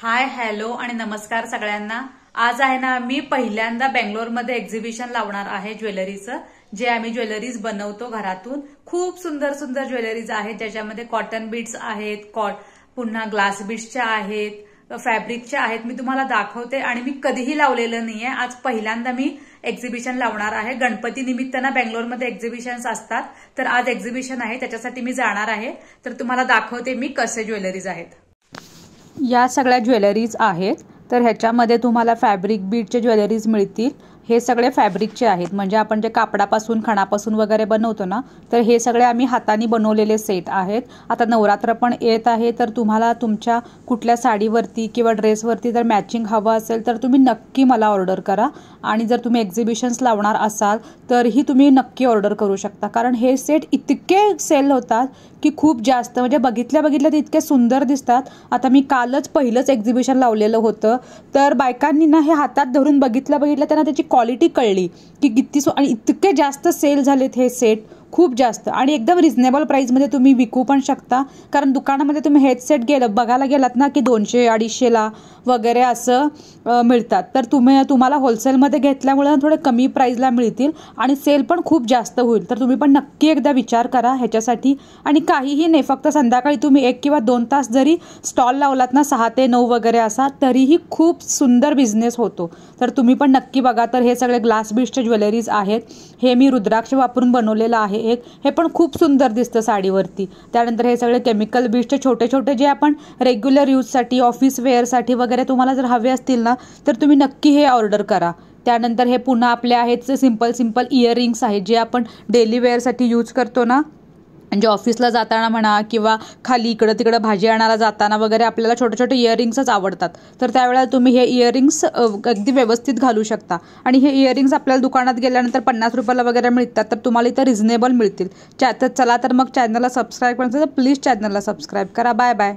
Hi hello आणि नमस्कार सगळ्यांना। आज आहे ना मी पहिल्यांदा बेंगलोरमध्ये एक्झिबिशन लावणार आहे ज्वेलरीचं, जे आम्ही ज्वेलरीज बनवतो घरातून। खूप सुंदर सुंदर ज्वेलरीज आहेत, ज्याच्यामध्ये कॉटन बीड्स आहेत, पुन्हा ग्लास बीड्सच्या आहेत, फॅब्रिकच्या आहेत। मी तुम्हाला दाखवते आणि मी कधीही लावलेलं नाहीये, आज पहिल्यांदा मी एक्झिबिशन लावणार आहे। गणपती निमित्त ना बेंगलोरमध्ये एक्झिबिशन्स असतात, तर आज एक्झिबिशन आहे, त्याच्यासाठी मी जाणार आहे। तर तुम्हाला दाखवते मी कसे ज्वेलरीज आहेत। या सगळ्या ज्वेलरीज आहेत, तर ह्याच्यामध्ये तुम्हाला फॅब्रिक बीडचे ज्वेलरीज मिळतील। हे सगळे फॅब्रिकचे आहेत, म्हणजे आपण जे कापडापासून खणापासून वगैरे बनवतो ना, तर हे सगळे आम्ही हाताने बनवलेले सेट आहेत। आता नवरात्र पण येत आहे, तर तुम्हाला तुमच्या कुठल्या साडीवरती किंवा ड्रेसवरती जर मॅचिंग हवं असेल तर तुम्ही नक्की मला ऑर्डर करा। आणि जर तुम्ही एक्झिबिशन्स लावणार असाल तरीही तुम्ही नक्की ऑर्डर करू शकता, कारण हे सेट इतके सेल होतात की खूप जास्त, म्हणजे बघितल्या ते इतके सुंदर दिसतात। आता मी कालच पहिलंच एक्झिबिशन लावलेलं होतं, तर बायकांनी ना हे हातात धरून बघितलं त्यांना त्याची क्वालिटी कळली की किती आणि इतके जास्त सेल झालेत हे सेट, खूप जास्त। आणि एकदम रिझनेबल प्राइसमध्ये तुम्ही विकू पण शकता, कारण दुकानामध्ये तुम्ही हेड सेट बघायला गेलात ना की 200-250ला वगैरे असं मिळतात, तर तुम्हाला होलसेलमध्ये घेतल्यामुळे थोडे कमी प्राइसला मिळतील आणि सेल पण खूप जास्त होईल। तर तुम्ही पण नक्की एकदा विचार करा ह्याच्यासाठी। आणि काहीही नाही, फक्त संध्याकाळी तुम्ही 1 किंवा 2 तास जरी स्टॉल लावलात ना 6 ते 9 वगैरे असा, तरीही खूप सुंदर बिझनेस होतो। तर तुम्ही पण नक्की बघा। तर हे सगळे ग्लास बीड्सचे ज्वेलरीज आहेत, हे मी रुद्राक्ष वापरून बनवलेलं आहे हे पण खूप सुंदर दिसतं साडीवरती। त्यानंतर हे सगळे केमिकल बीड्सचे छोटे छोटे जे आपण रेग्युलर यूजसाठी ऑफिस वेअरसाठी वगैरे तुम्हाला जर हवे असतील ना, तर तुम्ही नक्की हे ऑर्डर करा। त्यानंतर हे पुन्हा आपले आहेत सिंपल इयरिंग्स आहेत, जे आपण डेली वेअरसाठी यूज करतो ना, म्हणजे ऑफिसला जाताना म्हणा किंवा खाली इकडं तिकडं भाजी आणायला जाताना वगैरे आपल्याला छोटे छोटे इयरिंग्सच आवडतात, तर त्यावेळेला तुम्ही हे इयरिंग्स अगदी व्यवस्थित घालू शकता। आणि हे इयरिंग्स आपल्याला दुकानात गेल्यानंतर 50 रुपयाला वगैरे मिळतात, तर तुम्हाला इथं रिझनेबल मिळतील। चला तर मग चॅनलला सबस्क्राईब करायचं तर प्लीज चॅनलला सबस्क्राईब करा। Bye bye.